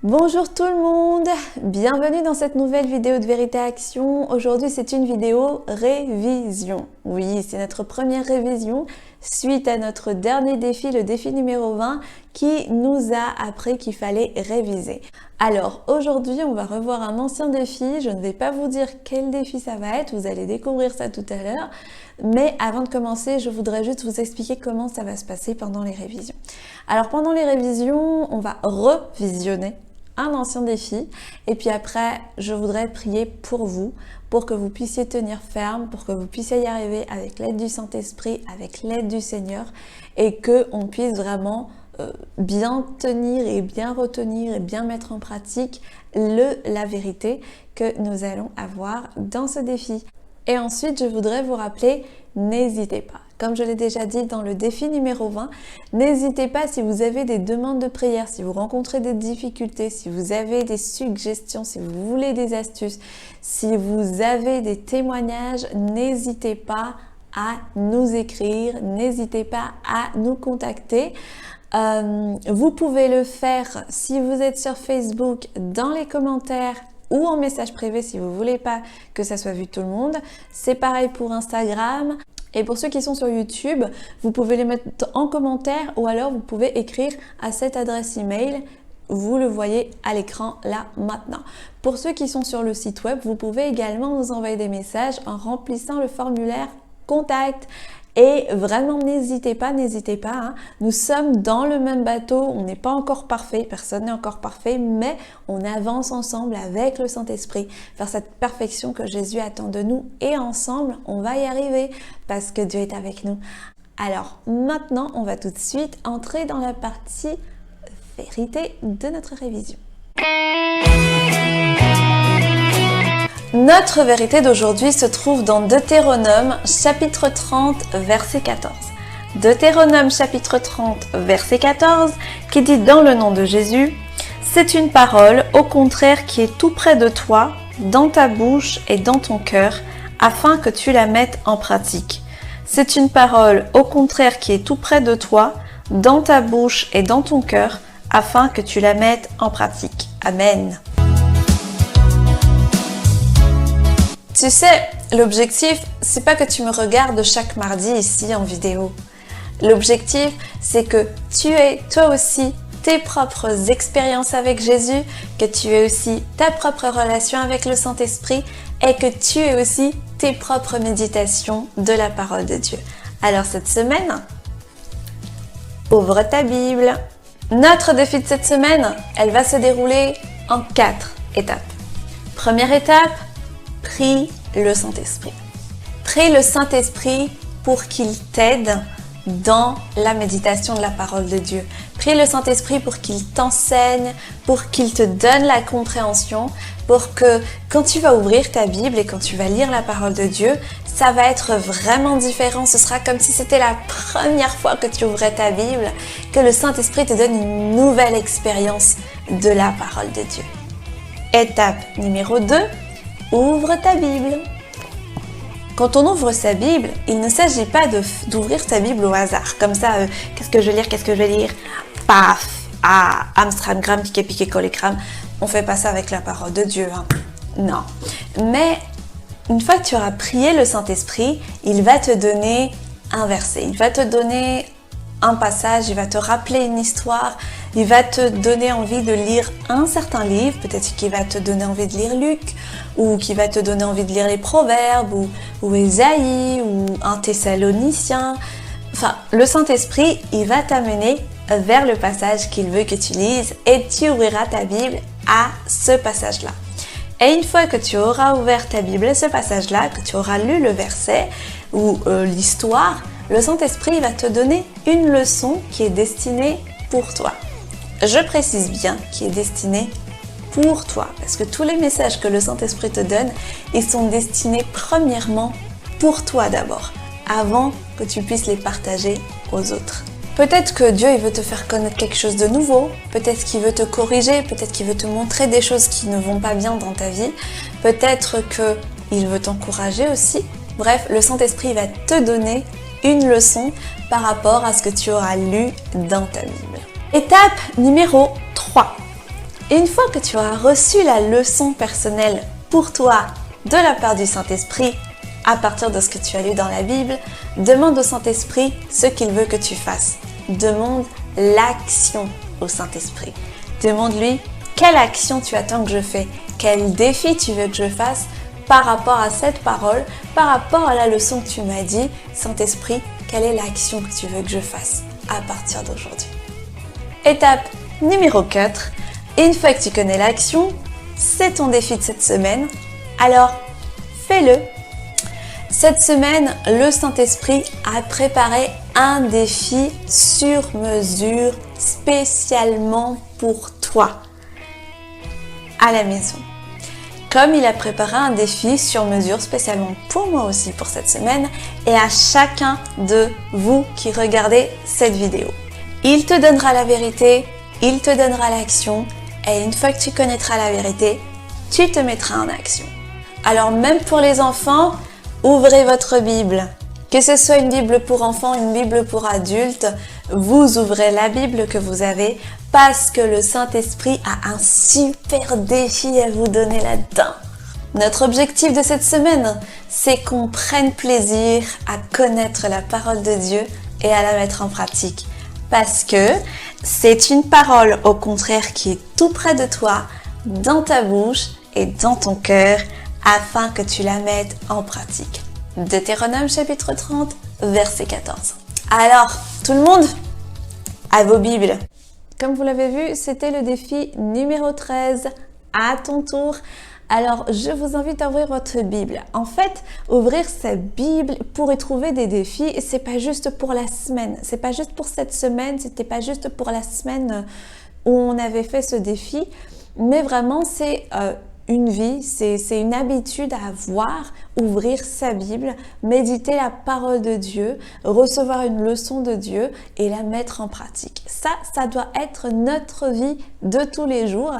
Bonjour tout le monde, bienvenue dans cette nouvelle vidéo de Vérité Action. Aujourd'hui c'est une vidéo révision. Oui, c'est notre première révision suite à notre dernier défi, le défi numéro 20, qui nous a appris qu'il fallait réviser. Alors aujourd'hui on va revoir un ancien défi, je ne vais pas vous dire quel défi ça va être, vous allez découvrir ça tout à l'heure. Mais avant de commencer, je voudrais juste vous expliquer comment ça va se passer pendant les révisions. Alors pendant les révisions, on va revisionner un ancien défi et puis après je voudrais prier pour vous, pour que vous puissiez tenir ferme, pour que vous puissiez y arriver avec l'aide du Saint-Esprit, avec l'aide du Seigneur et que on puisse vraiment bien tenir et bien retenir et bien mettre en pratique la vérité que nous allons avoir dans ce défi. Et ensuite je voudrais vous rappeler, n'hésitez pas. Comme je l'ai déjà dit dans le défi numéro 20, n'hésitez pas si vous avez des demandes de prière, si vous rencontrez des difficultés, si vous avez des suggestions, si vous voulez des astuces, si vous avez des témoignages, n'hésitez pas à nous écrire, n'hésitez pas à nous contacter. Vous pouvez le faire si vous êtes sur Facebook dans les commentaires ou en message privé si vous ne voulez pas que ça soit vu tout le monde. C'est pareil pour Instagram. Et pour ceux qui sont sur YouTube, vous pouvez les mettre en commentaire ou alors vous pouvez écrire à cette adresse email. Vous le voyez à l'écran là maintenant. Pour ceux qui sont sur le site web, vous pouvez également nous envoyer des messages en remplissant le formulaire contact. Et vraiment n'hésitez pas, hein. Nous sommes dans le même bateau, on n'est pas encore parfait, personne n'est encore parfait, mais on avance ensemble avec le Saint-Esprit vers cette perfection que Jésus attend de nous et ensemble on va y arriver parce que Dieu est avec nous. Alors maintenant on va tout de suite entrer dans la partie vérité de notre révision. Notre vérité d'aujourd'hui se trouve dans Deutéronome chapitre 30 verset 14. Deutéronome chapitre 30 verset 14 qui dit dans le nom de Jésus, c'est une parole au contraire qui est tout près de toi, dans ta bouche et dans ton cœur, afin que tu la mettes en pratique. C'est une parole au contraire qui est tout près de toi, dans ta bouche et dans ton cœur, afin que tu la mettes en pratique. Amen. Tu sais, l'objectif, c'est pas que tu me regardes chaque mardi ici en vidéo. L'objectif, c'est que tu aies toi aussi tes propres expériences avec Jésus, que tu aies aussi ta propre relation avec le Saint-Esprit et que tu aies aussi tes propres méditations de la parole de Dieu. Alors cette semaine, ouvre ta Bible. Notre défi de cette semaine, elle va se dérouler en 4 étapes. Première étape, prie le Saint-Esprit. Prie le Saint-Esprit pour qu'il t'aide dans la méditation de la parole de Dieu. Prie le Saint-Esprit pour qu'il t'enseigne, pour qu'il te donne la compréhension, pour que quand tu vas ouvrir ta Bible et quand tu vas lire la parole de Dieu, ça va être vraiment différent. Ce sera comme si c'était la première fois que tu ouvrais ta Bible, que le Saint-Esprit te donne une nouvelle expérience de la parole de Dieu. Étape numéro 2. Ouvre ta Bible. Quand on ouvre sa Bible, il ne s'agit pas d'ouvrir sa Bible au hasard. Comme ça, qu'est-ce que je vais lire Paf. Ah, Amstramgram, piqué, collégramme. On fait pas ça avec la parole de Dieu. Hein. Non. Mais une fois que tu auras prié le Saint-Esprit, il va te donner un verset. Il va te donner un passage, il va te rappeler une histoire, il va te donner envie de lire un certain livre, peut-être qu'il va te donner envie de lire Luc, ou qu'il va te donner envie de lire les Proverbes, ou Ésaïe, ou un Thessalonicien. Enfin, le Saint-Esprit, il va t'amener vers le passage qu'il veut que tu lises et tu ouvriras ta Bible à ce passage-là. Et une fois que tu auras ouvert ta Bible à ce passage-là, que tu auras lu le verset ou l'histoire, le Saint-Esprit va te donner une leçon qui est destinée pour toi. Je précise bien qui est destinée pour toi, parce que tous les messages que le Saint-Esprit te donne, ils sont destinés premièrement pour toi d'abord, avant que tu puisses les partager aux autres. Peut-être que Dieu il veut te faire connaître quelque chose de nouveau, peut-être qu'il veut te corriger, peut-être qu'il veut te montrer des choses qui ne vont pas bien dans ta vie, peut-être qu'il veut t'encourager aussi. Bref, le Saint-Esprit va te donner une leçon par rapport à ce que tu auras lu dans ta Bible. Étape numéro 3. Et une fois que tu auras reçu la leçon personnelle pour toi de la part du Saint-Esprit, à partir de ce que tu as lu dans la Bible, demande au Saint-Esprit ce qu'il veut que tu fasses. Demande l'action au Saint-Esprit. Demande-lui quelle action tu attends que je fasse, quel défi tu veux que je fasse par rapport à cette parole, par rapport à la leçon que tu m'as dit. Saint-Esprit, quelle est l'action que tu veux que je fasse à partir d'aujourd'hui? Étape numéro 4. Une fois que tu connais l'action, c'est ton défi de cette semaine. Alors, fais-le. Cette semaine, le Saint-Esprit a préparé un défi sur mesure spécialement pour toi à la maison. Comme il a préparé un défi sur mesure spécialement pour moi aussi pour cette semaine et à chacun de vous qui regardez cette vidéo. Il te donnera la vérité, il te donnera l'action et une fois que tu connaîtras la vérité, tu te mettras en action. Alors même pour les enfants, ouvrez votre Bible. Que ce soit une Bible pour enfants, une Bible pour adultes, vous ouvrez la Bible que vous avez parce que le Saint-Esprit a un super défi à vous donner là-dedans. Notre objectif de cette semaine, c'est qu'on prenne plaisir à connaître la parole de Dieu et à la mettre en pratique. Parce que c'est une parole, au contraire, qui est tout près de toi, dans ta bouche et dans ton cœur, afin que tu la mettes en pratique. Deutéronome chapitre 30, verset 14. Alors, tout le monde, à vos Bibles. Comme vous l'avez vu, c'était le défi numéro 13, à ton tour. Alors, je vous invite à ouvrir votre Bible. En fait, ouvrir sa Bible pour y trouver des défis, c'est pas juste pour la semaine. C'est pas juste pour cette semaine, c'était pas juste pour la semaine où on avait fait ce défi, mais vraiment, c'est une vie, c'est une habitude à avoir, ouvrir sa Bible, méditer la parole de Dieu, recevoir une leçon de Dieu et la mettre en pratique. Ça doit être notre vie de tous les jours,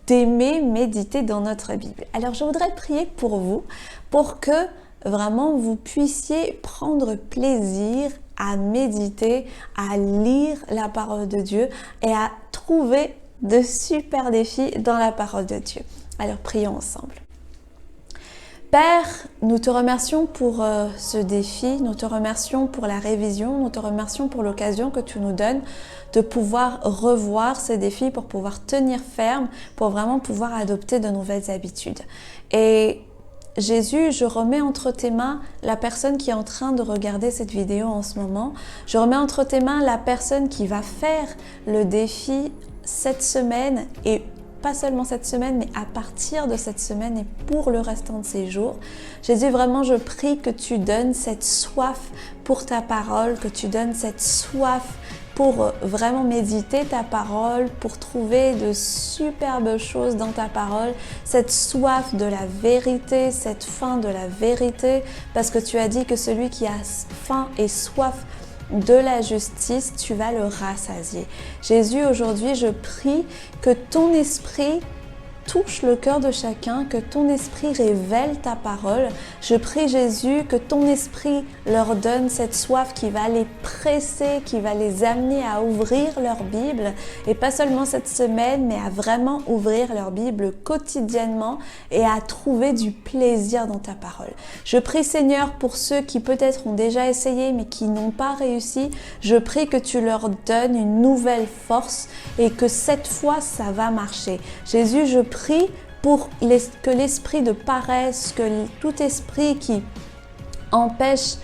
d'aimer méditer dans notre Bible. Alors je voudrais prier pour vous, pour que vraiment vous puissiez prendre plaisir à méditer, à lire la parole de Dieu et à trouver de super défis dans la parole de Dieu. Alors prions ensemble. Père, nous te remercions pour ce défi, nous te remercions pour la révision, nous te remercions pour l'occasion que tu nous donnes de pouvoir revoir ces défis pour pouvoir tenir ferme, pour vraiment pouvoir adopter de nouvelles habitudes. Et Jésus, je remets entre tes mains la personne qui est en train de regarder cette vidéo en ce moment. Je remets entre tes mains la personne qui va faire le défi cette semaine et pas seulement cette semaine, mais à partir de cette semaine et pour le restant de ces jours. Jésus, vraiment, je prie que tu donnes cette soif pour ta parole, que tu donnes cette soif pour vraiment méditer ta parole, pour trouver de superbes choses dans ta parole, cette soif de la vérité, cette faim de la vérité, parce que tu as dit que celui qui a faim et soif de la justice, tu vas le rassasier. Jésus, aujourd'hui, je prie que ton esprit touche le cœur de chacun, que ton esprit révèle ta parole. Je prie, Jésus, que ton esprit leur donne cette soif qui va les presser, qui va les amener à ouvrir leur Bible, et pas seulement cette semaine, mais à vraiment ouvrir leur Bible quotidiennement et à trouver du plaisir dans ta parole. Je prie, Seigneur, pour ceux qui peut-être ont déjà essayé mais qui n'ont pas réussi, je prie que tu leur donnes une nouvelle force et que cette fois, ça va marcher. Jésus, je prie pour que l'esprit de paresse, que tout esprit qui empêche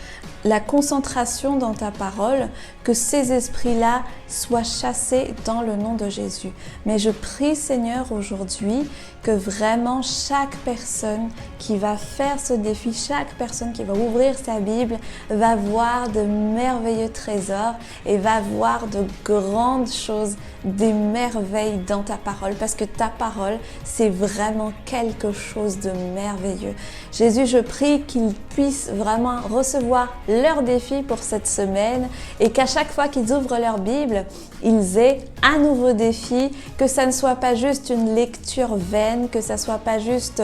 la concentration dans ta parole, que ces esprits-là soient chassés dans le nom de Jésus. Mais je prie, Seigneur, aujourd'hui, que vraiment chaque personne qui va faire ce défi, chaque personne qui va ouvrir sa Bible, va voir de merveilleux trésors et va voir de grandes choses, des merveilles dans ta parole, parce que ta parole, c'est vraiment quelque chose de merveilleux. Jésus, je prie qu'il puisse puissent vraiment recevoir leur défi pour cette semaine et qu'à chaque fois qu'ils ouvrent leur Bible, ils aient un nouveau défi, que ça ne soit pas juste une lecture vaine, que ça ne soit pas juste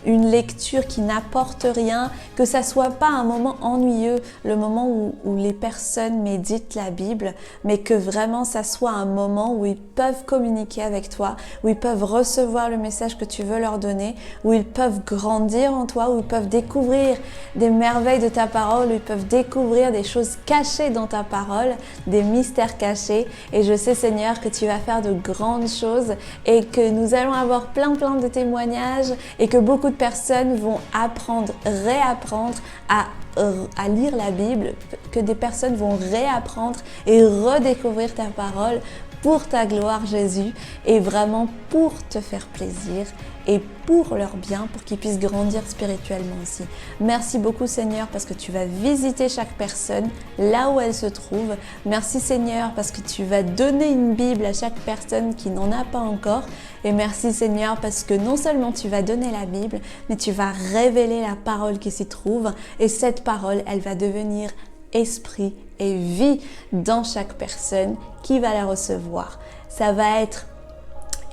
une lecture qui n'apporte rien, que ça ne soit pas un moment ennuyeux, le moment où les personnes méditent la Bible, mais que vraiment ça soit un moment où ils peuvent communiquer avec toi, où ils peuvent recevoir le message que tu veux leur donner, où ils peuvent grandir en toi, où ils peuvent découvrir des merveilles de ta parole, où ils peuvent découvrir des choses cachées dans ta parole, des mystères cachés. Et je sais, Seigneur, que tu vas faire de grandes choses et que nous allons avoir plein de témoignages et que beaucoup de personnes vont apprendre, réapprendre à lire la Bible, que des personnes vont réapprendre et redécouvrir ta parole pour ta gloire, Jésus, et vraiment pour te faire plaisir et pour leur bien, pour qu'ils puissent grandir spirituellement aussi. Merci beaucoup, Seigneur, parce que tu vas visiter chaque personne là où elle se trouve. Merci, Seigneur, parce que tu vas donner une Bible à chaque personne qui n'en a pas encore. Et merci, Seigneur, parce que non seulement tu vas donner la Bible, mais tu vas révéler la parole qui s'y trouve. Et cette parole, elle va devenir esprit et vie dans chaque personne qui va la recevoir. Ça va être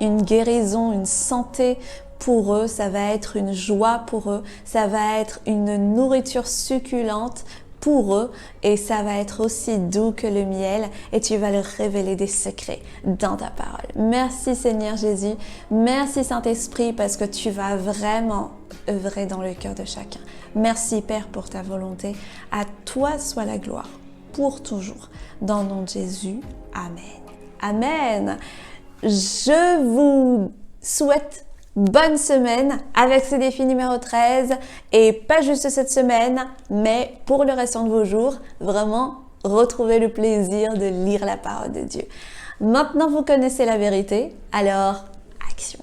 une guérison, une santé pour eux, ça va être une joie pour eux, ça va être une nourriture succulente pour eux et ça va être aussi doux que le miel et tu vas leur révéler des secrets dans ta parole. Merci Seigneur Jésus, merci Saint-Esprit parce que tu vas vraiment œuvrer dans le cœur de chacun. Merci Père pour ta volonté, à toi soit la gloire pour toujours. Dans le nom de Jésus, Amen. Amen. Je vous souhaite bonne semaine avec ce défi numéro 13 et pas juste cette semaine, mais pour le restant de vos jours, vraiment retrouvez le plaisir de lire la parole de Dieu. Maintenant, vous connaissez la vérité, alors action.